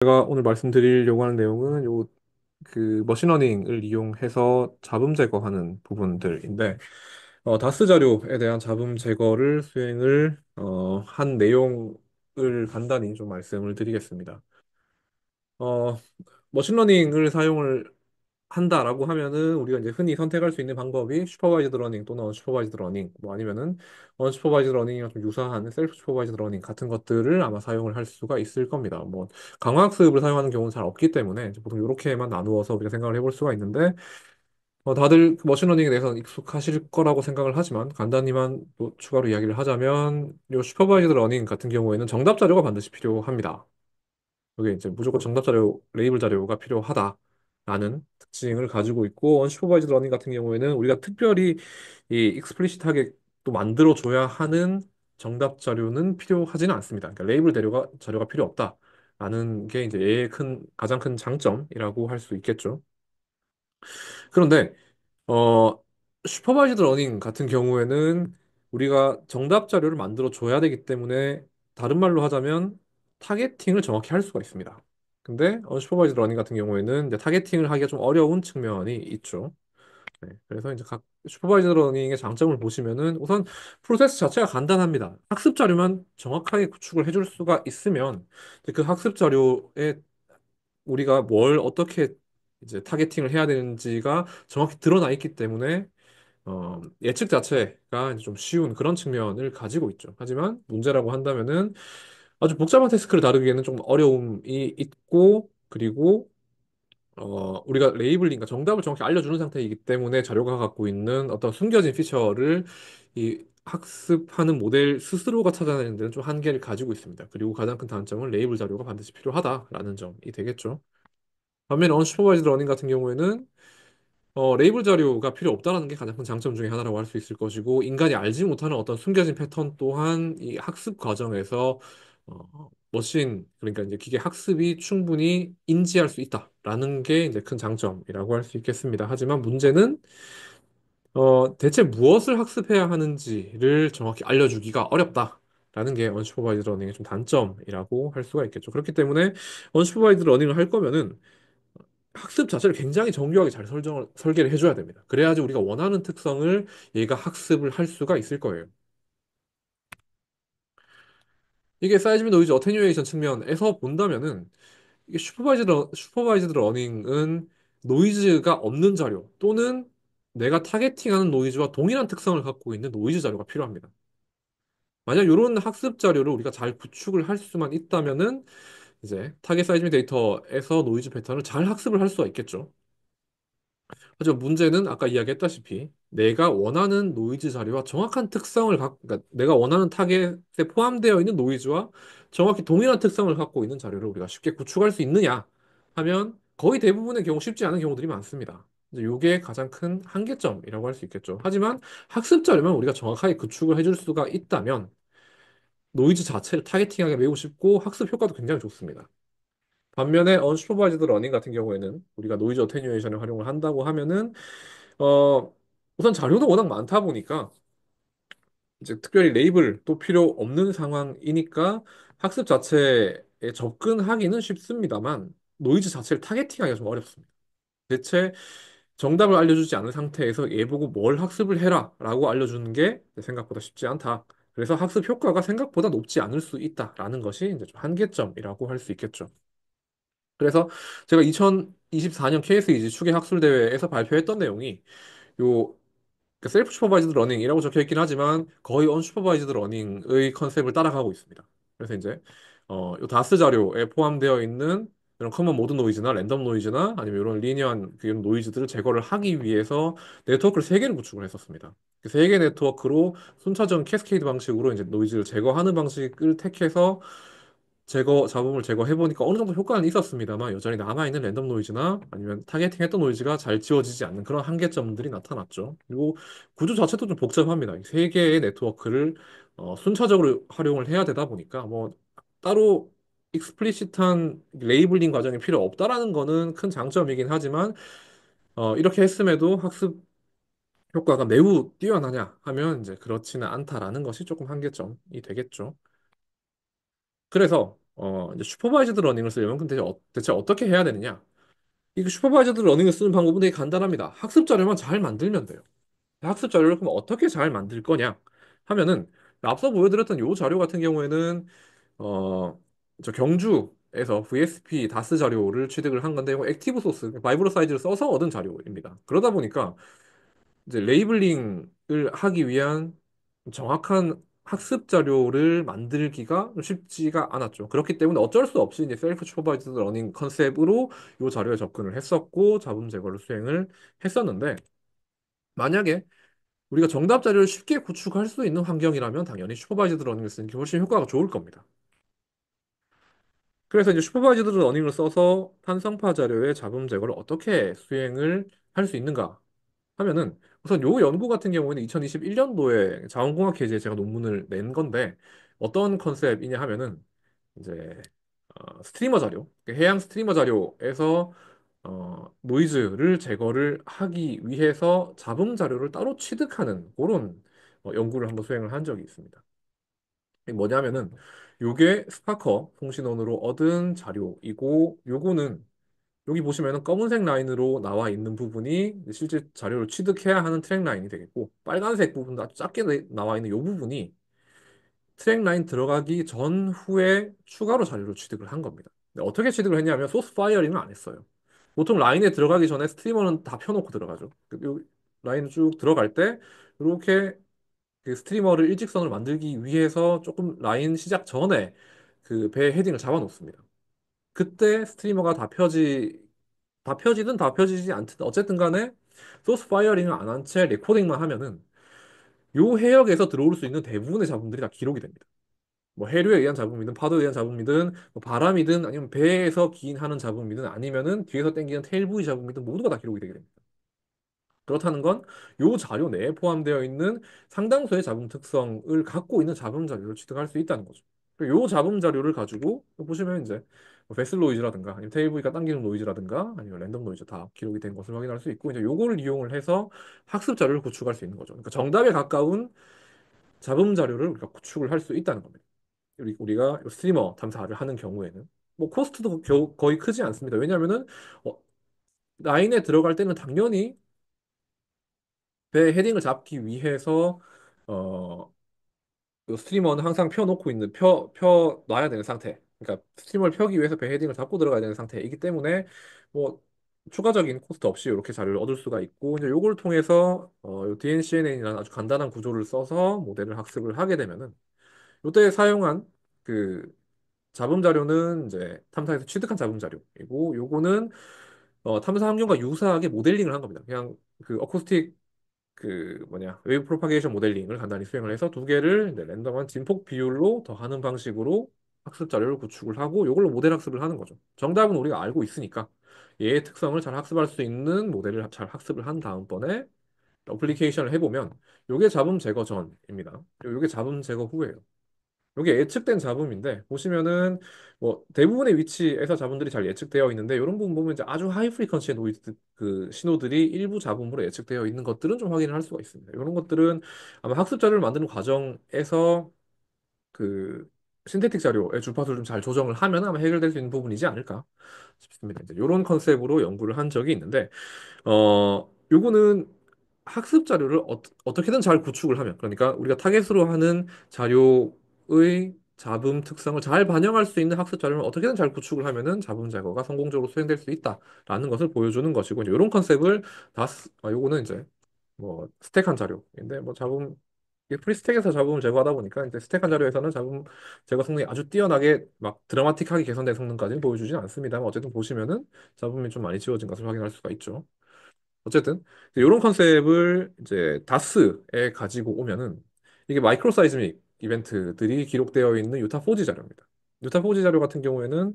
제가 오늘 말씀드리려고 하는 내용은 머신러닝을 이용해서 잡음 제거하는 부분들인데, 다스 자료에 대한 잡음 제거를 수행을 한 내용을 간단히 좀 말씀을 드리겠습니다. 어, 머신러닝을 사용을 한다라고 하면은 우리가 이제 흔히 선택할 수 있는 방법이 슈퍼바이즈드 러닝 또는 언슈퍼바이즈드 러닝, 뭐 아니면은 언슈퍼바이즈드 러닝이랑 좀 유사한 셀프 슈퍼바이즈드 러닝 같은 것들을 아마 사용을 할 수가 있을 겁니다. 뭐 강화학습을 사용하는 경우는 잘 없기 때문에 이제 보통 이렇게만 나누어서 우리가 생각을 해볼 수가 있는데, 다들 그 머신러닝에 대해서는 익숙하실 거라고 생각을 하지만 간단히만 또 추가로 이야기를 하자면, 이 슈퍼바이즈드 러닝 같은 경우에는 정답 자료가 반드시 필요합니다. 여기 이제 무조건 정답 자료, 레이블 자료가 필요하다라는 특징을 가지고 있고, 언슈퍼바이즈드 러닝 같은 경우에는 우리가 특별히 이 익스플리시트하게 또 만들어 줘야 하는 정답 자료는 필요하지는 않습니다. 그러니까 레이블 자료가 필요 없다라는 게 이제 얘의 가장 큰 장점이라고 할 수 있겠죠. 그런데 슈퍼바이즈드 러닝 같은 경우에는 우리가 정답 자료를 만들어 줘야 되기 때문에, 다른 말로 하자면 타겟팅을 정확히 할 수가 있습니다. 근데 언슈퍼바이즈드 러닝 같은 경우에는 이제 타겟팅을 하기가 좀 어려운 측면이 있죠. 네, 그래서 이제 각 슈퍼바이즈드 러닝의 장점을 보시면은, 우선 프로세스 자체가 간단합니다. 학습 자료만 정확하게 구축을 해줄 수가 있으면 이제 그 학습 자료에 우리가 뭘 어떻게 이제 타겟팅을 해야 되는지가 정확히 드러나 있기 때문에 예측 자체가 이제 좀 쉬운 그런 측면을 가지고 있죠. 하지만 문제라고 한다면은, 아주 복잡한 태스크를 다루기에는 좀 어려움이 있고, 그리고 우리가 레이블링과 정답을 정확히 알려주는 상태이기 때문에 자료가 갖고 있는 어떤 숨겨진 피처를 이 학습하는 모델 스스로가 찾아내는 데는 좀 한계를 가지고 있습니다. 그리고 가장 큰 단점은 레이블 자료가 반드시 필요하다라는 점이 되겠죠. 반면에 언슈퍼바이즈드 러닝 같은 경우에는 레이블 자료가 필요 없다는 게 가장 큰 장점 중에 하나라고 할 수 있을 것이고, 인간이 알지 못하는 어떤 숨겨진 패턴 또한 이 학습 과정에서 그러니까 이제 기계 학습이 충분히 인지할 수 있다라는 게 이제 큰 장점이라고 할 수 있겠습니다. 하지만 문제는 대체 무엇을 학습해야 하는지를 정확히 알려주기가 어렵다라는 게 언슈퍼바이즈드 러닝의 좀 단점이라고 할 수가 있겠죠. 그렇기 때문에 언슈퍼바이즈드 러닝을 할 거면은 학습 자체를 굉장히 정교하게 잘 설계를 해줘야 됩니다. 그래야지 우리가 원하는 특성을 얘가 학습을 할 수가 있을 거예요. 이게 사이즈 및 노이즈 어테뉴에이션 측면에서 본다면은, 이게 슈퍼바이즈드 러닝은 노이즈가 없는 자료 또는 내가 타겟팅하는 노이즈와 동일한 특성을 갖고 있는 노이즈 자료가 필요합니다. 만약 이런 학습 자료를 우리가 잘 구축을 할 수만 있다면은, 이제 타겟 사이즈 및 데이터에서 노이즈 패턴을 잘 학습을 할 수가 있겠죠. 하지만 문제는 아까 이야기했다시피 내가 원하는 노이즈 자료와 정확한 그러니까 내가 원하는 타겟에 포함되어 있는 노이즈와 정확히 동일한 특성을 갖고 있는 자료를 우리가 쉽게 구축할 수 있느냐 하면, 거의 대부분의 경우 쉽지 않은 경우들이 많습니다. 이제 이게 가장 큰 한계점이라고 할 수 있겠죠. 하지만 학습 자료만 우리가 정확하게 구축을 해줄 수가 있다면, 노이즈 자체를 타겟팅하기 매우 쉽고 학습 효과도 굉장히 좋습니다. 반면에 언슈퍼바이즈드 러닝 같은 경우에는 우리가 노이즈 어테뉴에이션을 활용을 한다고 하면은, 어, 우선 자료도 워낙 많다 보니까 이제 특별히 레이블도 필요 없는 상황이니까 학습 자체에 접근하기는 쉽습니다만, 노이즈 자체를 타겟팅하기가 좀 어렵습니다. 대체 정답을 알려주지 않은 상태에서 얘 보고 뭘 학습을 해라 라고 알려주는 게 생각보다 쉽지 않다. 그래서 학습 효과가 생각보다 높지 않을 수 있다라는 것이 이제 좀 한계점이라고 할 수 있겠죠. 그래서 제가 2024년 KSEG 추계 학술 대회에서 발표했던 내용이, 요 셀프 슈퍼바이즈드 러닝이라고 적혀 있긴 하지만 거의 언슈퍼바이즈드 러닝의 컨셉을 따라가고 있습니다. 그래서 이제 요 다스 자료에 포함되어 있는 이런 커먼 모드 노이즈나 랜덤 노이즈나 아니면 이런 리니어한 그런 노이즈들을 제거를 하기 위해서 네트워크를 세 개를 구축을 했었습니다. 그 세 개 네트워크로 순차적 캐스케이드 방식으로 이제 노이즈를 제거하는 방식을 택해서 잡음을 제거해보니까 어느 정도 효과는 있었습니다만, 여전히 남아있는 랜덤 노이즈나 아니면 타겟팅했던 노이즈가 잘 지워지지 않는 그런 한계점들이 나타났죠. 그리고 구조 자체도 좀 복잡합니다. 이 세 개의 네트워크를 순차적으로 활용을 해야 되다 보니까, 뭐 따로 익스플리시트한 레이블링 과정이 필요 없다라는 거는 큰 장점이긴 하지만, 이렇게 했음에도 학습 효과가 매우 뛰어나냐 하면 이제 그렇지는 않다라는 것이 조금 한계점이 되겠죠. 그래서 이제 슈퍼바이즈드 러닝을 쓰려면 근데 대체 어떻게 해야 되느냐? 이 슈퍼바이저드 러닝을 쓰는 방법은 되게 간단합니다. 학습 자료만 잘 만들면 돼요. 학습 자료를 그럼 어떻게 잘 만들 거냐 하면은 앞서 보여드렸던 요 자료 같은 경우에는 어, 저 경주에서 VSP 다스 자료를 취득을 한 건데 이거 액티브 소스, 바이브로 사이즈를 써서 얻은 자료입니다. 그러다 보니까 이제 레이블링을 하기 위한 정확한 학습 자료를 만들기가 좀 쉽지가 않았죠. 그렇기 때문에 어쩔 수 없이 이제 셀프 슈퍼바이즈드 러닝 컨셉으로 이 자료에 접근을 했었고 잡음 제거를 수행을 했었는데 만약에 우리가 정답 자료를 쉽게 구축할 수 있는 환경이라면 당연히 슈퍼바이즈드 러닝을 쓰는 게 훨씬 효과가 좋을 겁니다. 그래서 이제 슈퍼바이즈드 러닝을 써서 탄성파 자료의 잡음 제거를 어떻게 수행을 할 수 있는가 하면은 우선 요 연구 같은 경우에는 2021년도에 자원공학 계제에 제가 논문을 낸 건데 어떤 컨셉이냐 하면은 이제 스트리머 자료, 그러니까 해양 스트리머 자료에서 노이즈를 제거를 하기 위해서 잡음 자료를 따로 취득하는 그런 연구를 한번 수행을 한 적이 있습니다. 이게 뭐냐면은 요게 스파커 통신원으로 얻은 자료이고 요거는 여기 보시면은 검은색 라인으로 나와 있는 부분이 실제 자료를 취득해야 하는 트랙 라인이 되겠고 빨간색 부분도 아주 작게 나와 있는 이 부분이 트랙 라인 들어가기 전후에 추가로 자료를 취득을 한 겁니다. 근데 어떻게 취득을 했냐면 소스 파이어링을 안 했어요. 보통 라인에 들어가기 전에 스트리머는 다 펴놓고 들어가죠. 요 라인을 쭉 들어갈 때 이렇게 그 스트리머를 일직선으로 만들기 위해서 조금 라인 시작 전에 그 배 헤딩을 잡아 놓습니다. 그때 스트리머가 다 펴지든 다 펴지지 않든 어쨌든 간에 소스 파이어링을 안 한 채 레코딩만 하면은 요 해역에서 들어올 수 있는 대부분의 잡음들이 다 기록이 됩니다. 뭐 해류에 의한 잡음이든 파도에 의한 잡음이든 뭐 바람이든 아니면 배에서 기인하는 잡음이든 아니면은 뒤에서 당기는 테일 부위 잡음이든 모두가 다 기록이 되게 됩니다. 그렇다는 건 요 자료 내에 포함되어 있는 상당수의 잡음 특성을 갖고 있는 잡음 자료를 취득할 수 있다는 거죠. 요 잡음 자료를 가지고 보시면 이제 뭐 베슬 노이즈라든가 아니면 테일 부위가 당기는 노이즈라든가 아니면 랜덤 노이즈 다 기록이 된 것을 확인할 수 있고 이제 요거를 이용을 해서 학습 자료를 구축할 수 있는 거죠. 그러니까 정답에 가까운 잡음 자료를 우리가 구축을 할 수 있다는 겁니다. 우리가 스트리머 탐사를 하는 경우에는 뭐 코스트도 거의 크지 않습니다. 왜냐하면은 어, 라인에 들어갈 때는 당연히 배 헤딩을 잡기 위해서 어, 그 스트리머는 항상 펴놓고 있는 펴 놔야 되는 상태. 그러니까 스트리머를 펴기 위해서 배 헤딩을 잡고 들어가야 되는 상태이기 때문에 뭐 추가적인 코스트 없이 이렇게 자료를 얻을 수가 있고 이제 요걸 통해서 요 DNCNN이라는 아주 간단한 구조를 써서 모델을 학습을 하게 되면은 요때 사용한 그 잡음 자료는 이제 탐사에서 취득한 잡음 자료이고 요거는 탐사 환경과 유사하게 모델링을 한 겁니다. 그냥 그 어쿠스틱 그 뭐냐 웨이브 프로파게이션 모델링을 간단히 수행을 해서 두 개를 이제 랜덤한 진폭 비율로 더하는 방식으로 학습 자료를 구축을 하고 이걸로 모델 학습을 하는 거죠. 정답은 우리가 알고 있으니까 얘의 특성을 잘 학습할 수 있는 모델을 잘 학습을 한 다음번에 어플리케이션을 해보면 요게 잡음 제거 전입니다. 요게 잡음 제거 후예요. 이게 예측된 잡음인데 보시면은 뭐 대부분의 위치에서 잡음들이 잘 예측되어 있는데 이런 부분 보면 이제 아주 하이 프리퀀시의 노이즈 그 신호들이 일부 잡음으로 예측되어 있는 것들은 좀 확인을 할 수가 있습니다. 이런 것들은 아마 학습 자료를 만드는 과정에서 그 신테틱 자료의 주파수를 좀 잘 조정을 하면 아마 해결될 수 있는 부분이지 않을까 싶습니다. 이제 이런 컨셉으로 연구를 한 적이 있는데 요거는 학습 자료를 어떻게든 잘 구축을 하면, 그러니까 우리가 타겟으로 하는 자료의 잡음 특성을 잘 반영할 수 있는 학습 자료를 어떻게든 잘 구축을 하면은 잡음 제거가 성공적으로 수행될 수 있다라는 것을 보여주는 것이고, 이제 이런 컨셉을 요거는 이제 뭐 스택한 자료인데, 뭐 잡음, 이게 프리스택에서 잡음을 제거하다 보니까 이제 스택한 자료에서는 잡음 제거 성능이 아주 뛰어나게 막 드라마틱하게 개선된 성능까지는 보여주진 않습니다만 어쨌든 보시면은 잡음이 좀 많이 지워진 것을 확인할 수가 있죠. 어쨌든 이런 컨셉을 이제 다스에 가지고 오면은 이게 마이크로 사이즈믹 이벤트들이 기록되어 있는 유타 포지 자료입니다. 유타 포지 자료 같은 경우에는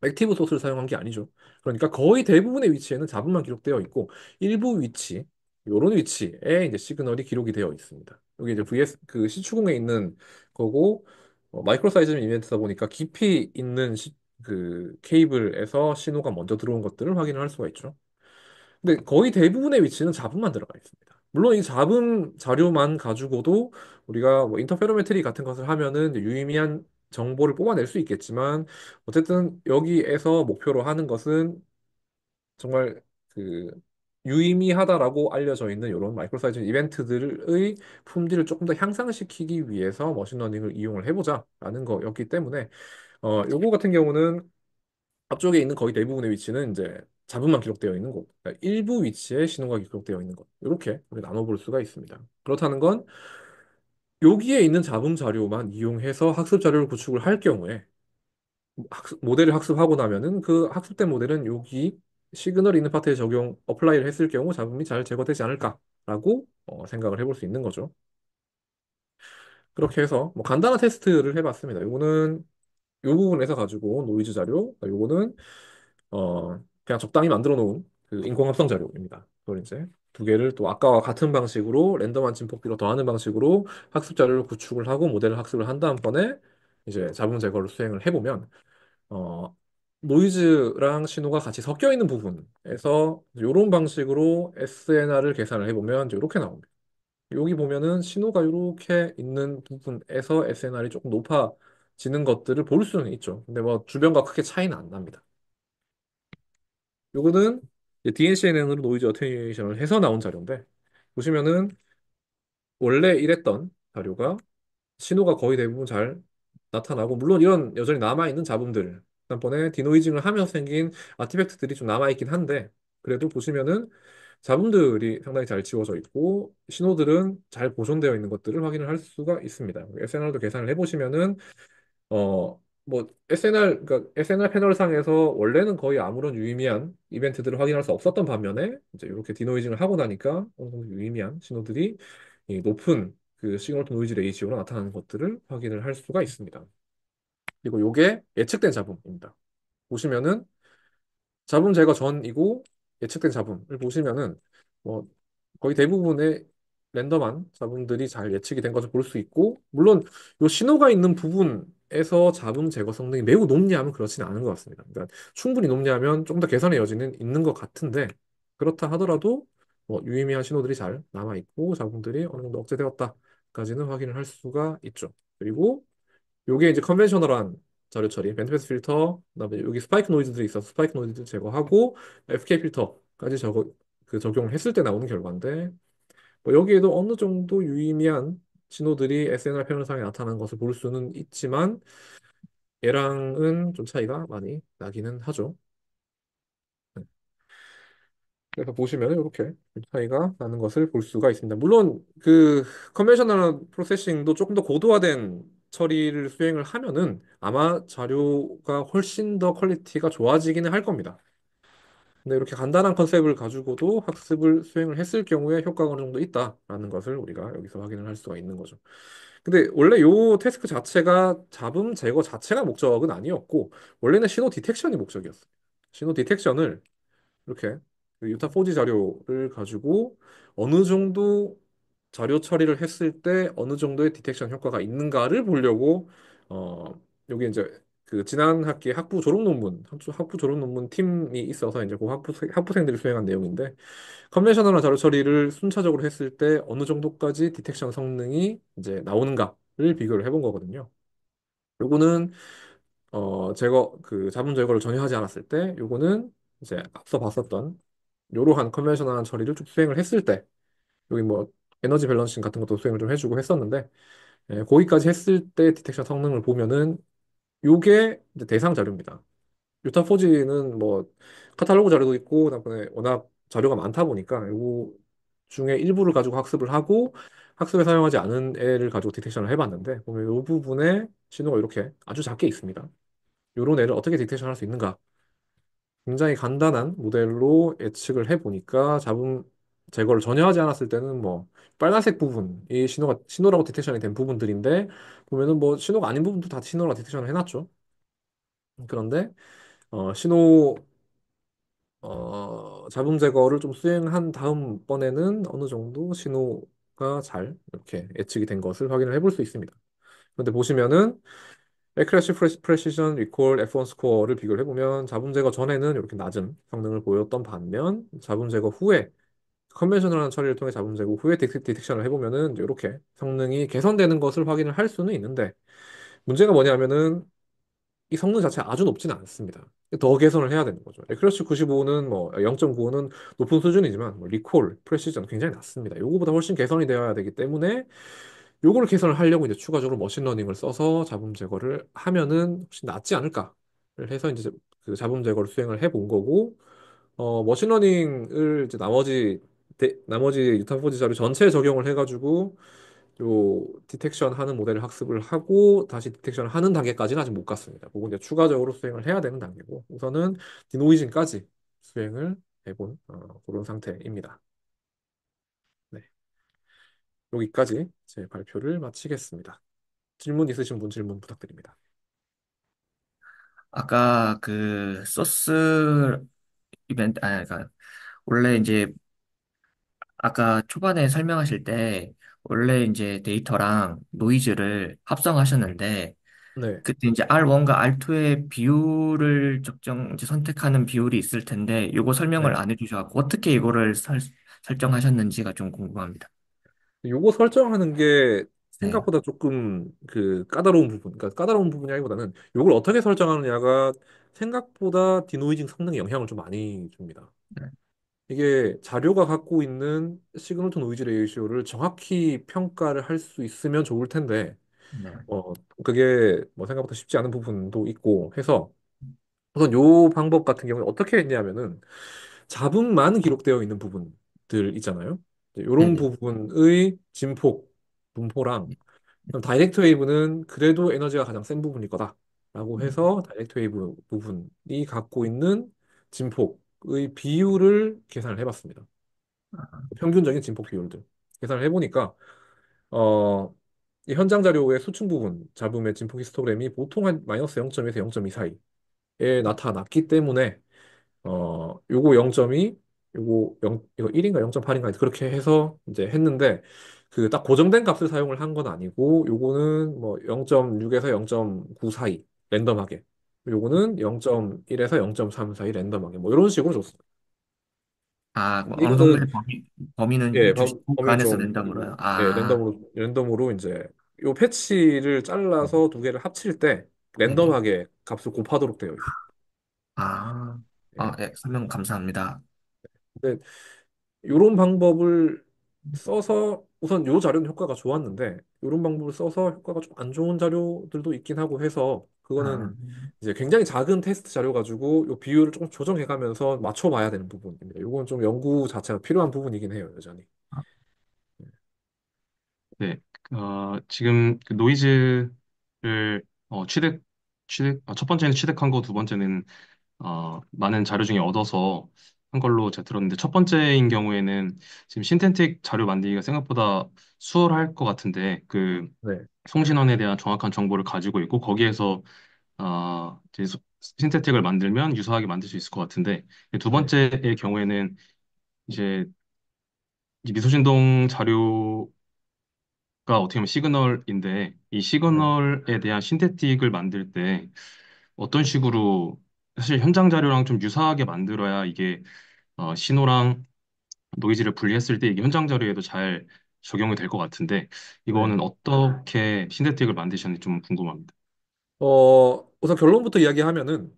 액티브 소스를 사용한 게 아니죠. 그러니까 거의 대부분의 위치에는 잡음만 기록되어 있고 일부 위치, 요런 위치에 이제 시그널이 기록이 되어 있습니다. 여기 이제 VS 그 시추궁에 있는 거고 마이크로 사이즈믹 이벤트다 보니까 깊이 있는 그 케이블에서 신호가 먼저 들어온 것들을 확인을 할 수가 있죠. 근데 거의 대부분의 위치는 잡음만 들어가 있습니다. 물론 이 잡음 자료만 가지고도 우리가 뭐 인터페로메트리 같은 것을 하면은 이제 유의미한 정보를 뽑아낼 수 있겠지만 어쨌든 여기에서 목표로 하는 것은 정말 그 유의미하다라고 알려져 있는 이런 마이크로 사이즈 이벤트들의 품질을 조금 더 향상시키기 위해서 머신러닝을 이용을 해보자라는 거였기 때문에 요거 같은 경우는 앞쪽에 있는 거의 대부분의 위치는 이제 잡음만 기록되어 있는 곳, 그러니까 일부 위치에 신호가 기록되어 있는 곳, 이렇게 우리 나눠볼 수가 있습니다. 그렇다는 건 여기에 있는 잡음 자료만 이용해서 학습 자료를 구축을 할 경우에 모델을 학습하고 나면은 그 학습된 모델은 여기 시그널 있는 파트에 적용, 어플라이를 했을 경우 잡음이 잘 제거되지 않을까라고 생각을 해볼 수 있는 거죠. 그렇게 해서 뭐 간단한 테스트를 해봤습니다. 요거는 요 부분에서 가지고 온 노이즈 자료, 그러니까 요거는 그냥 적당히 만들어 놓은 그 인공합성 자료입니다. 그걸 이제 두 개를 또 아까와 같은 방식으로 랜덤한 진폭비로 더하는 방식으로 학습 자료를 구축을 하고 모델을 학습을 한 다음번에 이제 잡음 제거를 수행을 해보면 어, 노이즈랑 신호가 같이 섞여 있는 부분에서 이런 방식으로 SNR을 계산을 해보면 이렇게 나옵니다. 여기 보면은 신호가 이렇게 있는 부분에서 SNR이 조금 높아지는 것들을 볼 수는 있죠. 근데 뭐 주변과 크게 차이는 안 납니다. 요거는 DNCNN으로 노이즈 어테뉴에이션을 해서 나온 자료인데 보시면은 원래 이랬던 자료가 신호가 거의 대부분 잘 나타나고 물론 이런 여전히 남아있는 잡음들 다음번에 디노이징을 하면서 생긴 아티팩트들이 좀 남아있긴 한데 그래도 보시면은 잡음들이 상당히 잘 지워져 있고 신호들은 잘 보존되어 있는 것들을 확인을 할 수가 있습니다. SNR도 계산을 해보시면은 뭐 그러니까 SNR 패널상에서 원래는 거의 아무런 유의미한 이벤트들을 확인할 수 없었던 반면에 이제 이렇게 디노이징을 하고 나니까 어느 정도 유의미한 신호들이 이 높은 그 시그널 투 노이즈 레이시오로 나타나는 것들을 확인을 할 수가 있습니다. 그리고 요게 예측된 잡음입니다. 보시면은 잡음 제거 전이고 예측된 잡음을 보시면은 뭐 거의 대부분의 랜덤한 잡음들이 잘 예측이 된 것을 볼 수 있고 물론 요 신호가 있는 부분에서 잡음 제거 성능이 매우 높냐면 그렇지는 않은 것 같습니다. 그러니까 충분히 높냐면 좀 더 개선의 여지는 있는 것 같은데 그렇다 하더라도 뭐 유의미한 신호들이 잘 남아 있고 잡음들이 어느 정도 억제되었다까지는 확인을 할 수가 있죠. 그리고 요게 이제 컨벤셔널한 자료 처리, 밴드패스 필터, 그다음에 여기 스파이크 노이즈들이 있어서 스파이크 노이즈들 제거하고 FK 필터까지 적용을 했을 때 나오는 결과인데 뭐 여기에도 어느 정도 유의미한 신호들이 SNR 패널상에 나타나는 것을 볼 수는 있지만 얘랑은 좀 차이가 많이 나기는 하죠. 네. 그래서 보시면 이렇게 차이가 나는 것을 볼 수가 있습니다. 물론 그 컨벤셔널 프로세싱도 조금 더 고도화된 처리를 수행을 하면은 아마 자료가 훨씬 더 퀄리티가 좋아지기는 할 겁니다. 근데 이렇게 간단한 컨셉을 가지고도 학습을 수행을 했을 경우에 효과가 어느 정도 있다라는 것을 우리가 여기서 확인을 할 수가 있는 거죠. 근데 원래 요 태스크 자체가 잡음 제거 자체가 목적은 아니었고 원래는 신호 디텍션이 목적이었어요. 신호 디텍션을 이렇게 그 유타 4G 자료를 가지고 어느 정도 자료 처리를 했을 때 어느 정도의 디텍션 효과가 있는가를 보려고 여기 이제 그 지난 학기 학부 졸업 논문 학부 졸업 논문 팀이 있어서 이제 그 학부생들이 수행한 내용인데 컨벤셔널한 자료 처리를 순차적으로 했을 때 어느 정도까지 디텍션 성능이 이제 나오는가를 비교를 해본 거거든요. 요거는 자문 제거를 전혀 하지 않았을 때 요거는 이제 앞서 봤었던 이러한 컨벤셔널한 처리를 쭉 수행을 했을 때 여기 뭐 에너지 밸런싱 같은 것도 수행을 좀 해주고 했었는데 거기까지 했을 때 디텍션 성능을 보면은 요게 이제 대상 자료입니다. 유타 포지는 뭐 카탈로그 자료도 있고 그다음에 워낙 자료가 많다 보니까 요거 중에 일부를 가지고 학습을 하고 학습에 사용하지 않은 애를 가지고 디텍션을 해봤는데 보면 요 부분에 신호가 이렇게 아주 작게 있습니다. 요런 애를 어떻게 디텍션 할 수 있는가 굉장히 간단한 모델로 예측을 해보니까 잡음 제거를 전혀 하지 않았을 때는 뭐 빨간색 부분이 신호라고 디텍션이 된 부분들인데 보면은 뭐 신호가 아닌 부분도 다 신호라고 디텍션을 해놨죠. 그런데 신호 잡음 제거를 좀 수행한 다음번에는 어느 정도 신호가 잘 이렇게 예측이 된 것을 확인을 해볼 수 있습니다. 그런데 보시면은 Accuracy, Precision, Recall, F1 스코어를 비교를 해보면 잡음 제거 전에는 이렇게 낮은 성능을 보였던 반면 잡음 제거 후에 컨벤셔널한 처리를 통해 잡음 제거 후에 디텍션을 해보면은 이렇게 성능이 개선되는 것을 확인을 할 수는 있는데 문제가 뭐냐면은 이 성능 자체가 아주 높지는 않습니다. 더 개선을 해야 되는 거죠. 에크러시 95는 뭐 0.95는 높은 수준이지만 뭐 리콜, 프레시전 굉장히 낮습니다. 요거보다 훨씬 개선이 되어야 되기 때문에 요거를 개선을 하려고 이제 추가적으로 머신러닝을 써서 잡음 제거를 하면은 훨씬 낫지 않을까를 해서 이제 그 잡음 제거를 수행을 해본 거고 머신러닝을 이제 나머지 유탄포지 자료 전체에 적용을 해가지고 요 디텍션 하는 모델을 학습을 하고 다시 디텍션을 하는 단계까지는 아직 못 갔습니다. 그거 이제 추가적으로 수행을 해야 되는 단계고 우선은 디노이징까지 수행을 해본 그런 상태입니다. 네, 여기까지 제 발표를 마치겠습니다. 질문 있으신 분 질문 부탁드립니다. 아까 그 소스 이벤트, 그러니까 원래 이제 아까 초반에 설명하실 때 원래 이제 데이터랑 노이즈를 합성하셨는데 네, 그때 이제 R1과 R2의 비율을 이제 선택하는 비율이 있을 텐데 요거 설명을 네. 안 해주셔서 어떻게 이거를 설정하셨는지가 좀 궁금합니다. 요거 설정하는 게 네, 생각보다 조금 그 까다로운 부분, 그러니까 까다로운 부분이라기보다는 요걸 어떻게 설정하느냐가 생각보다 디노이징 성능에 영향을 좀 많이 줍니다. 네, 이게 자료가 갖고 있는 시그널 투 노이즈 레이쇼를 정확히 평가를 할 수 있으면 좋을 텐데, 네, 어, 그게 뭐 생각보다 쉽지 않은 부분도 있고 해서 우선 요 방법 같은 경우는 어떻게 했냐면은 잡음만 기록되어 있는 부분들 있잖아요. 네, 이런 네, 부분의 진폭, 분포랑 그럼 다이렉트 웨이브는 그래도 에너지가 가장 센 부분일 거다라고 네. 해서 다이렉트 웨이브 부분이 갖고 있는 진폭의 비율을 계산을 해봤습니다. 평균적인 진폭 비율들 계산을 해보니까 어, 이 현장 자료의 수층 부분 잡음의 진폭 히스토그램이 보통 한 마이너스 0.1에서 0.2 사이에 나타났기 때문에 요거 0.2 이거 1인가 0.8인가 그렇게 해서 이제 했는데 그 딱 고정된 값을 사용을 한 건 아니고 요거는 뭐 0.6에서 0.9 사이 랜덤하게 요거는 0.1에서 0.3 사이 랜덤하게 뭐 이런 식으로 줬어요. 근데 어느 정도의 이거는 범위는 예, 주시고 그 범위는 안에서 좀, 랜덤으로요. 예, 랜덤으로 이제, 요 패치를 네, 잘라서 두 개를 합칠 때, 네네. 랜덤하게 값을 곱하도록 되어 있습니다. 아, 예. 예, 설명 감사합니다. 근데, 요런 방법을 써서, 우선 요 자료는 효과가 좋았는데, 요런 방법을 써서 효과가 좀 안 좋은 자료들도 있긴 하고 해서, 아, 그거는 이제 굉장히 작은 테스트 자료 가지고 요 비율을 조금 조정해가면서 맞춰봐야 되는 부분입니다. 요건 좀 연구 자체가 필요한 부분이긴 해요, 여전히. 네, 지금 그 노이즈를 첫 번째는 취득한 거, 두 번째는 많은 자료 중에 얻어서 한 걸로 제가 들었는데, 첫 번째인 경우에는 지금 신텐틱 자료 만들기가 생각보다 수월할 것 같은데, 그 네, 송신원에 대한 정확한 정보를 가지고 있고, 거기에서 이제 신테틱을 만들면 유사하게 만들 수 있을 것 같은데, 두 네, 번째의 경우에는 이제 이 미소진동 자료 가 어떻게 보면 시그널인데 이 네, 시그널에 대한 신테틱을 만들 때 어떤 식으로 사실 현장 자료랑 좀 유사하게 만들어야 이게 신호랑 노이즈를 분리했을 때 이게 현장 자료에도 잘 적용이 될 것 같은데 네. 이거는 어떻게 신테틱을 만드셨는지 좀 궁금합니다. 우선 결론부터 이야기하면은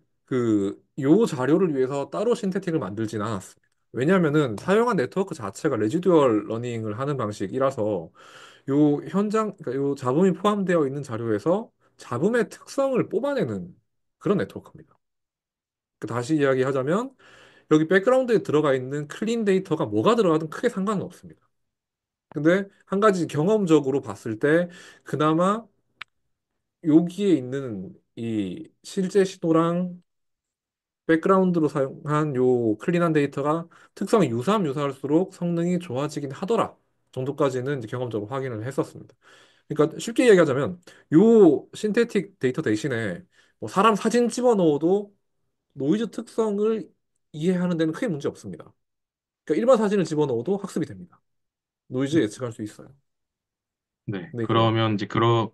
요 자료를 위해서 따로 신테틱을 만들진 않았습니다. 왜냐하면은 사용한 네트워크 자체가 레지듀얼 러닝을 하는 방식이라서 그러니까 요 잡음이 포함되어 있는 자료에서 잡음의 특성을 뽑아내는 그런 네트워크입니다. 다시 이야기하자면 여기 백그라운드에 들어가 있는 클린 데이터가 뭐가 들어가든 크게 상관은 없습니다. 근데 한 가지 경험적으로 봤을 때 그나마 여기에 있는 이 실제 시도랑 백그라운드로 사용한 요 클린한 데이터가 특성이 유사하면 유사할수록 성능이 좋아지긴 하더라 정도까지는 이제 경험적으로 확인을 했었습니다. 그러니까 쉽게 이야기하자면 요 신테틱 데이터 대신에 뭐 사람 사진 집어넣어도 노이즈 특성을 이해하는 데는 크게 문제 없습니다. 그러니까 일반 사진을 집어넣어도 학습이 됩니다. 노이즈 예측할 수 있어요. 네, 근데 이제 그러면 이제 그게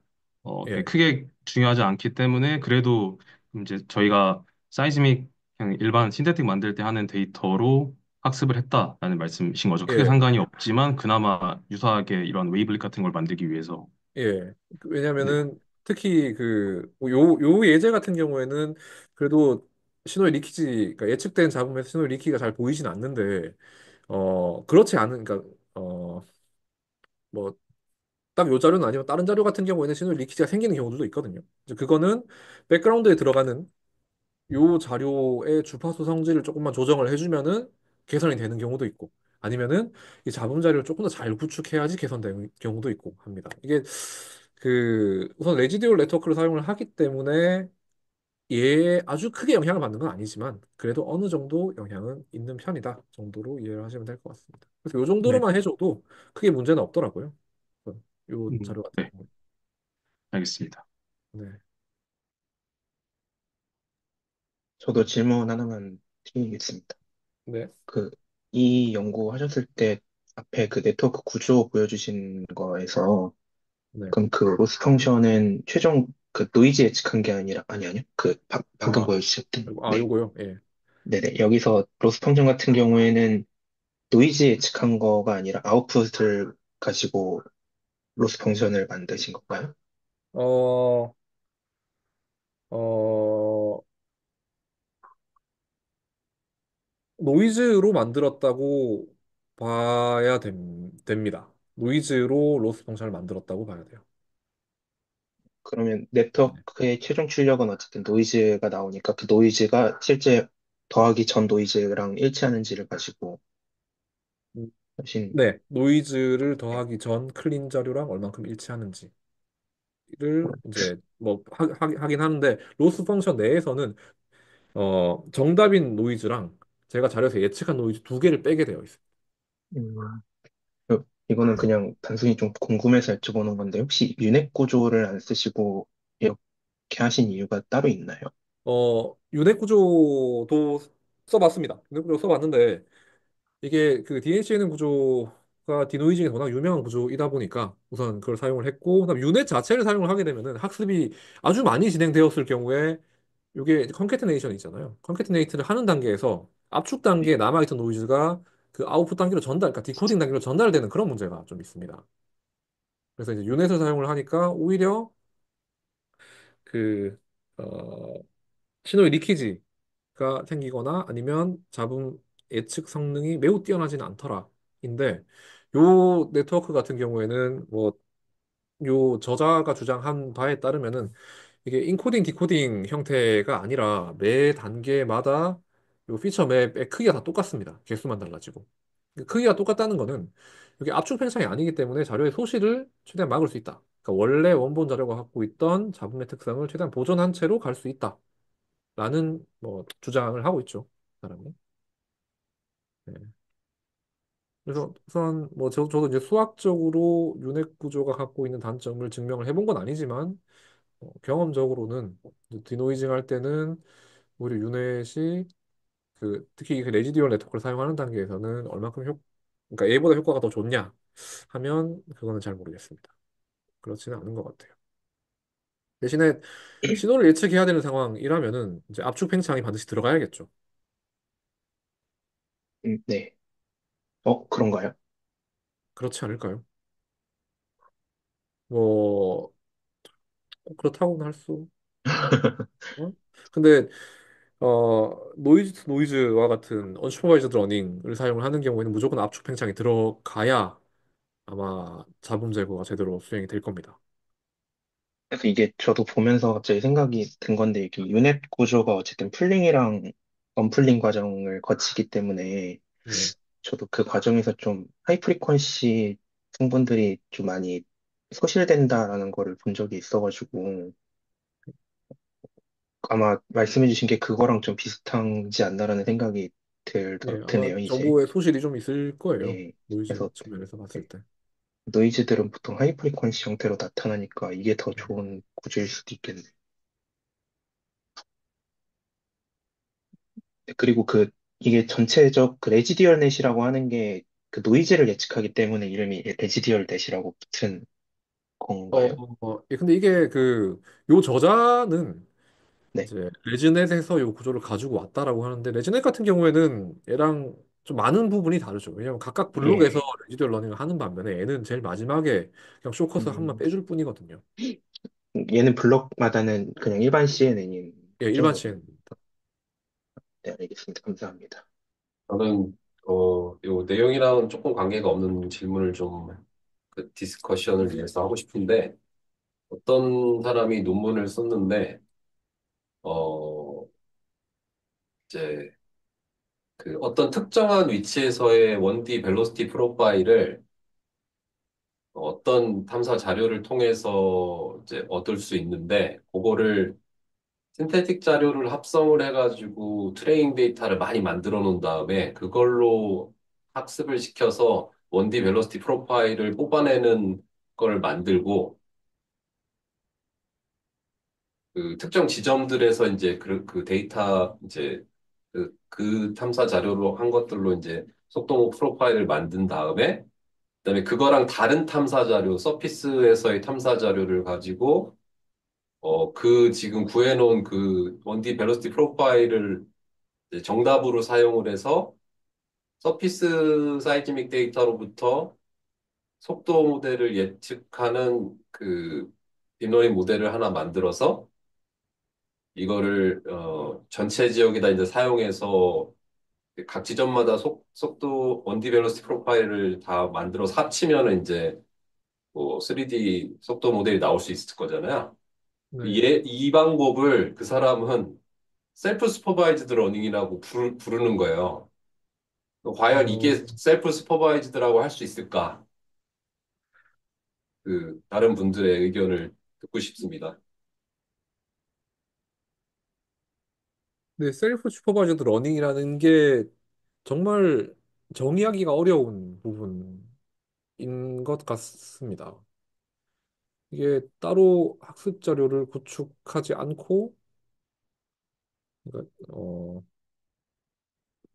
예, 크게 중요하지 않기 때문에 그래도 이제 저희가 사이즈믹 그냥 일반 신테틱 만들 때 하는 데이터로 학습을 했다라는 말씀이신 거죠. 크게 예, 상관이 없지만 그나마 유사하게 이런 웨이블릿 같은 걸 만들기 위해서. 예. 네, 왜냐면은 특히 요 예제 같은 경우에는 그래도 신호의 리키지, 그러니까 예측된 잡음에서 신호의 리키가 잘 보이진 않는데, 그렇지 않은, 그러니까, 뭐, 딱 요 자료는 아니면 다른 자료 같은 경우에는 신호의 리키지가 생기는 경우들도 있거든요. 이제 그거는 백그라운드에 들어가는 요 자료의 주파수 성질을 조금만 조정을 해주면은 개선이 되는 경우도 있고, 아니면은 이 잡음 자료를 조금 더 잘 구축해야지 개선되는 경우도 있고 합니다. 이게 우선 레지듀얼 네트워크를 사용을 하기 때문에 얘 아주 크게 영향을 받는 건 아니지만 그래도 어느 정도 영향은 있는 편이다 정도로 이해를 하시면 될 것 같습니다. 그래서 요 네. 정도로만 해줘도 크게 문제는 없더라고요. 요 자료 같은 네, 경우는. 알겠습니다. 네. 저도 질문 하나만 드리겠습니다. 네. 그, 이 연구하셨을 때 앞에 그 네트워크 구조 보여주신 거에서 네. 그럼 그 로스 펑션은 최종 그 노이즈 예측한 게 아니라, 아니요. 방금 아, 보여주셨던, 네. 요거요. 예. 네네. 여기서 로스 펑션 같은 경우에는 노이즈 예측한 거가 아니라 아웃풋을 가지고 로스 펑션을 만드신 건가요? 어, 어, 노이즈로 만들었다고 됩니다. 노이즈로 로스 펑션을 만들었다고 봐야 돼요. 그러면 네. 네트워크의 최종 출력은 어쨌든 노이즈가 나오니까 그 노이즈가 실제 더하기 전 노이즈랑 일치하는지를 가지고 음, 하신, 네. 노이즈를 네. 더하기 전 클린 자료랑 얼만큼 일치하는지를 이제 뭐 하긴 하는데 로스 펑션 내에서는 정답인 노이즈랑 제가 자료에서 예측한 노이즈 두 개를 빼게 되어 있어요. 음, 이거는 그냥 단순히 좀 궁금해서 여쭤보는 건데 혹시 유넷 구조를 안 쓰시고 이렇게 하신 이유가 따로 있나요? 유넷 구조도 써봤습니다. 유넷 구조 써봤는데 이게 그 DHNN 구조가 디노이징에서 워낙 유명한 구조이다 보니까 우선 그걸 사용을 했고, 그다음 유넷 자체를 사용을 하게 되면은 학습이 아주 많이 진행되었을 경우에 이게 컨캐테네이션 있잖아요. 컨캐테네이트를 하는 단계에서 압축 단계에 남아있던 노이즈가 그 아웃풋 단계로 그러니까 디코딩 단계로 전달되는 그런 문제가 좀 있습니다. 그래서 이제 유넷을 사용을 하니까 오히려 그 어, 신호의 리키지가 생기거나 아니면 잡음 예측 성능이 매우 뛰어나지는 않더라인데 요 네트워크 같은 경우에는 뭐 요 저자가 주장한 바에 따르면은 이게 인코딩 디코딩 형태가 아니라 매 단계마다 요 피처 맵의 크기가 다 똑같습니다. 개수만 달라지고 그 크기가 똑같다는 거는 이게 압축 팽창이 아니기 때문에 자료의 소실을 최대한 막을 수 있다. 그러니까 원래 원본 자료가 갖고 있던 잡음의 특성을 최대한 보존한 채로 갈 수 있다. 라는 뭐 주장을 하고 있죠. 사람이. 네. 그래서 우선 뭐 저도 이제 수학적으로 윤핵 구조가 갖고 있는 단점을 증명을 해본 건 아니지만 경험적으로는 이제 디노이징 할 때는 오히려 유넷이 특히 그 레지듀얼 네트워크를 사용하는 단계에서는 얼만큼 그러니까 A보다 효과가 더 좋냐 하면 그거는 잘 모르겠습니다. 그렇지는 않은 것 같아요. 대신에 신호를 예측해야 되는 상황이라면은 이제 압축 팽창이 반드시 들어가야겠죠. 네. 그런가요? 그렇지 않을까요? 뭐 꼭 그렇다고는 할 수. 어? 근데 노이즈 투 노이즈와 같은 언슈퍼바이저드 러닝을 사용을 하는 경우에는 무조건 압축 팽창이 들어가야 아마 잡음 제거가 제대로 수행이 될 겁니다. 그래서 이게 저도 보면서 갑자기 생각이 든 건데 이게 유넷 구조가 어쨌든 풀링이랑 언풀링 과정을 거치기 때문에 네, 저도 그 과정에서 좀 하이 프리퀀시 성분들이 좀 많이 소실된다라는 거를 본 적이 있어가지고 아마 말씀해주신 게 그거랑 좀 비슷한지 않나라는 생각이 네, 아마 드네요, 이제. 정보에 소실이 좀 있을 거예요. 네. 노이즈 그래서 측면에서 봤을 때. 노이즈들은 보통 하이 프리퀀시 형태로 나타나니까 이게 더 네. 좋은 구조일 수도 있겠네. 그리고 이게 전체적 레지디얼 넷이라고 하는 게 그 노이즈를 예측하기 때문에 이름이 레지디얼 넷이라고 붙은 건가요? 근데 이게 요 저자는 네. 이제 레즈넷에서 요 구조를 가지고 왔다라고 하는데 레즈넷 같은 경우에는 얘랑 좀 많은 부분이 다르죠. 왜냐하면 각각 블록에서 예. 레지듀얼 러닝을 하는 반면에 얘는 제일 마지막에 그냥 쇼컷을 한 번 음, 빼줄 뿐이거든요. 얘는 블럭마다는 그냥 일반 CNN인 예, 거죠, 일반 그러면? 시엔. 네, 알겠습니다. 감사합니다. 저는 요 내용이랑은 조금 관계가 없는 질문을 좀 그 디스커션을 위해서 하고 싶은데 어떤 사람이 논문을 썼는데 어 이제 그 어떤 특정한 위치에서의 1D 벨로시티 프로파일을 어떤 탐사 자료를 통해서 이제 얻을 수 있는데 그거를 신테틱 자료를 합성을 해가지고 트레이닝 데이터를 많이 만들어 놓은 다음에 그걸로 학습을 시켜서 1D 벨로시티 프로파일을 뽑아내는 걸 만들고 그 특정 지점들에서 이제 그 데이터 이제 그 탐사 자료로 한 것들로 이제 속도 프로파일을 만든 다음에 그다음에 그거랑 다른 탐사 자료, 서피스에서의 탐사 자료를 가지고 그 지금 구해놓은 그 1D 벨로시티 프로파일을 이제 정답으로 사용을 해서 서피스 사이즈믹 데이터로부터 속도 모델을 예측하는 그 딥러닝 모델을 하나 만들어서 이거를 전체 지역에다 이제 사용해서 각 지점마다 속도 1D 벨로시티 프로파일을 다 만들어서 합치면은 이제 뭐 3D 속도 모델이 나올 수 있을 거잖아요. 네. 이 방법을 그 사람은 셀프 슈퍼바이즈드 러닝이라고 부르는 거예요. 과연 어, 이게 셀프 슈퍼바이즈드라고 할 수 있을까? 그 다른 분들의 의견을 듣고 싶습니다. 근데 셀프 슈퍼바이저드 러닝이라는 게 정말 정의하기가 어려운 부분인 것 같습니다. 이게 따로 학습 자료를 구축하지 않고, 그러니까,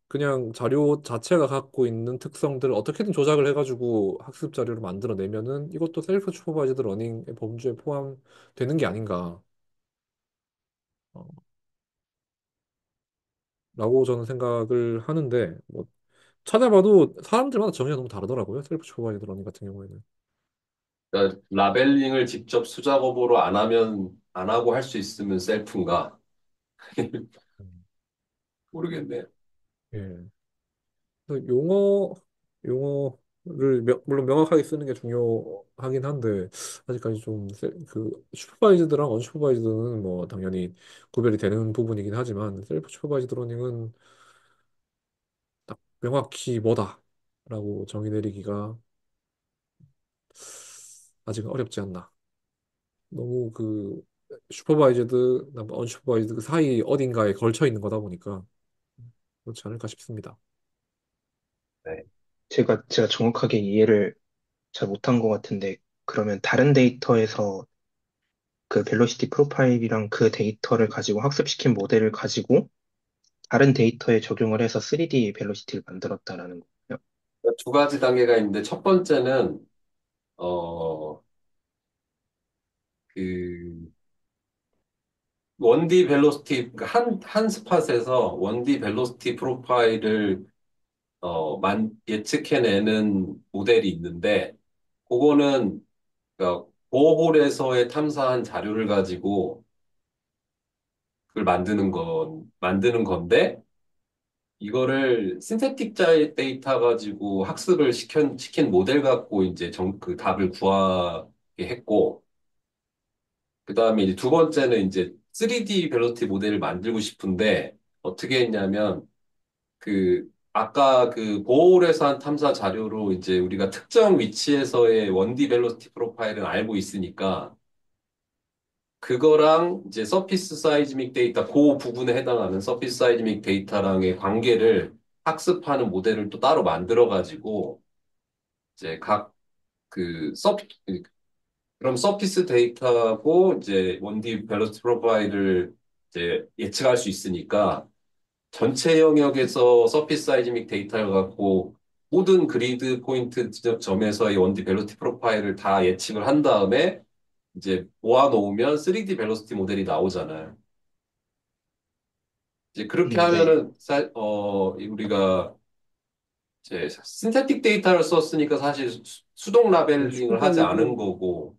그냥 자료 자체가 갖고 있는 특성들을 어떻게든 조작을 해가지고 학습 자료를 만들어내면은 이것도 셀프 슈퍼바이즈드 러닝의 범주에 포함되는 게 아닌가, 어, 라고 저는 생각을 하는데, 뭐, 찾아봐도 사람들마다 정의가 너무 다르더라고요. 셀프 슈퍼바이즈드 러닝 같은 경우에는. 그러니까 라벨링을 직접 수작업으로 안 하고 할 수 있으면 셀프인가? 음. 모르겠네요. 예. 그래서 용어를 물론 명확하게 쓰는 게 중요하긴 한데 아직까지 좀 그 슈퍼바이즈드랑 언슈퍼바이즈드는 뭐 당연히 구별이 되는 부분이긴 하지만 셀프 슈퍼바이즈드 러닝은 딱 명확히 뭐다라고 정의 내리기가 아직은 어렵지 않나. 너무 그 슈퍼바이즈드, 언슈퍼바이즈드 그 사이 어딘가에 걸쳐 있는 거다 보니까 그렇지 않을까 싶습니다. 네. 제가 정확하게 이해를 잘 못한 것 같은데, 그러면 다른 데이터에서 그 벨로시티 프로파일이랑 그 데이터를 가지고 학습시킨 모델을 가지고 다른 데이터에 적용을 해서 3D 벨로시티를 만들었다라는 거예요. 그러니까 두 가지 단계가 있는데 첫 번째는 어, 그 1D 벨로시티 그러니까 한 스팟에서 1D 벨로시티 프로파일을 예측해내는 모델이 있는데 그거는 그러니까 보홀에서의 탐사한 자료를 가지고 그걸 만드는 건데 이거를 신세틱 데이터 가지고 학습을 시킨 모델 갖고 이제 그 답을 구하게 했고 그다음에 이제 두 번째는 이제 3D 벨로티 모델을 만들고 싶은데 어떻게 했냐면 그 아까 그 보홀에서 한 탐사 자료로 이제 우리가 특정 위치에서의 1D 벨로시티 프로파일은 알고 있으니까 그거랑 이제 서피스 사이즈믹 데이터 그 부분에 해당하는 서피스 사이즈믹 데이터랑의 관계를 학습하는 모델을 또 따로 만들어 가지고 이제 각 그 그럼 서피스 데이터하고 이제 1D 벨로시티 프로파일을 이제 예측할 수 있으니까 전체 영역에서 서피스 사이즈믹 데이터를 갖고 모든 그리드 포인트 점에서의 1D 벨로시티 프로파일을 다 예측을 한 다음에 이제 모아놓으면 3D 벨로시티 모델이 나오잖아요. 이제 그렇게 네. 하면은 우리가 이제 신테틱 데이터를 썼으니까 사실 수동 네, 라벨링을 하지 않은 슈퍼바이즈드 거고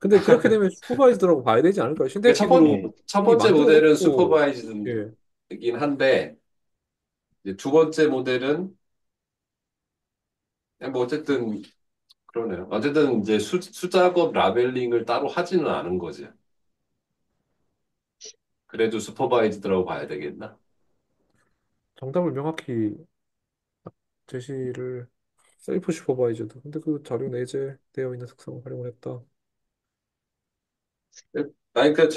근데 그렇게 되면 슈퍼바이즈드라고 봐야 되지 않을까요? 그러니까 신태틱으로 첫 이미 번째 만들어 모델은 놓고, 슈퍼바이즈드긴 예. 한데, 이제 두 번째 모델은, 뭐 어쨌든, 그러네요. 어쨌든 이제 수작업 라벨링을 따로 하지는 않은 거지. 그래도 슈퍼바이즈드라고 봐야 되겠나? 정답을 명확히 제시를, 셀프 슈퍼바이즈드. 근데 그 자료 내재되어 있는 특성을 활용을 했다. 아니, 그러니까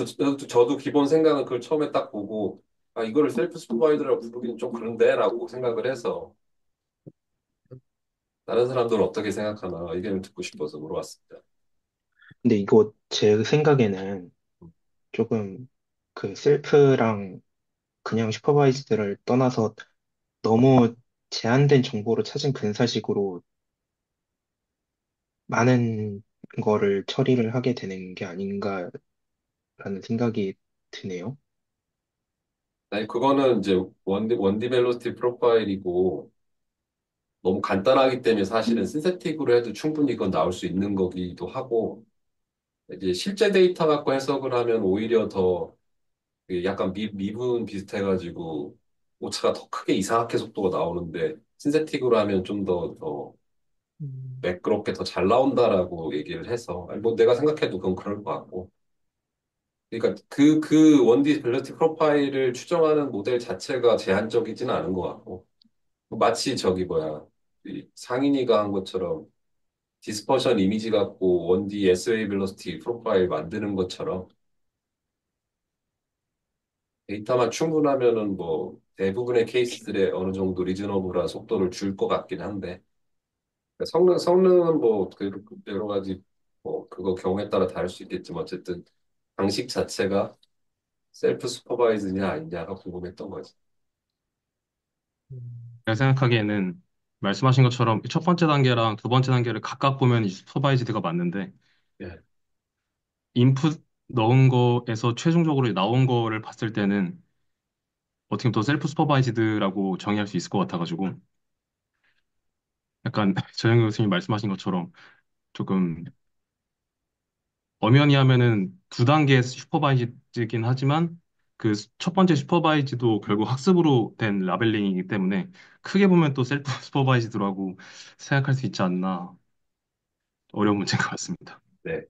저도 기본 생각은 그걸 처음에 딱 보고, 아, 이거를 셀프 슈퍼바이저라고 부르기는 좀 그런데? 라고 생각을 해서, 다른 사람들은 어떻게 생각하나 의견을 듣고 싶어서 물어봤습니다. 근데 이거 제 생각에는 조금 그 셀프랑 그냥 슈퍼바이즈드를 떠나서 너무 제한된 정보로 찾은 근사식으로 많은 거를 처리를 하게 되는 게 아닌가라는 생각이 드네요. 아니, 그거는 이제 원디 벨로시티 프로파일이고, 너무 간단하기 때문에 사실은 신세틱으로 해도 충분히 그건 나올 수 있는 거기도 하고, 이제 실제 데이터 갖고 해석을 하면 오히려 더 약간 미분 비슷해가지고 오차가 더 크게 이상하게 속도가 나오는데 신세틱으로 하면 좀 더 음. 매끄럽게 더 잘 나온다라고 얘기를 해서 아니, 뭐 내가 생각해도 그건 그럴 것 같고 그러니까 그 원디 벨로티 프로파일을 추정하는 모델 자체가 제한적이지는 않은 것 같고 마치 저기 뭐야 이 상인이가 한 것처럼 디스퍼션 이미지 갖고 원디 SOA 벨로시티 프로파일 만드는 것처럼 데이터만 충분하면은 뭐 대부분의 케이스들의 어느 정도 리즈너블한 속도를 줄 것 같긴 한데 성능은 뭐 여러 가지 뭐 그거 경우에 따라 다를 수 있겠지만 어쨌든 방식 자체가 셀프 슈퍼바이즈냐 아니냐가 궁금했던 거지. 음. 제가 생각하기에는 말씀하신 것처럼 첫 번째 단계랑 두 번째 단계를 각각 보면 이 슈퍼바이즈드가 맞는데 예. 인풋 넣은 거에서 최종적으로 나온 거를 봤을 때는 어떻게 보면 더 셀프 슈퍼바이즈드라고 정의할 수 있을 것 같아가지고 약간 전영 교수님 말씀하신 것처럼 조금 엄연히 하면은 두 단계 슈퍼바이즈긴 하지만 그 첫 번째 슈퍼바이즈도 결국 학습으로 된 라벨링이기 때문에 크게 보면 또 셀프 슈퍼바이즈드라고 생각할 수 있지 않나 어려운 문제인 것 같습니다. 네.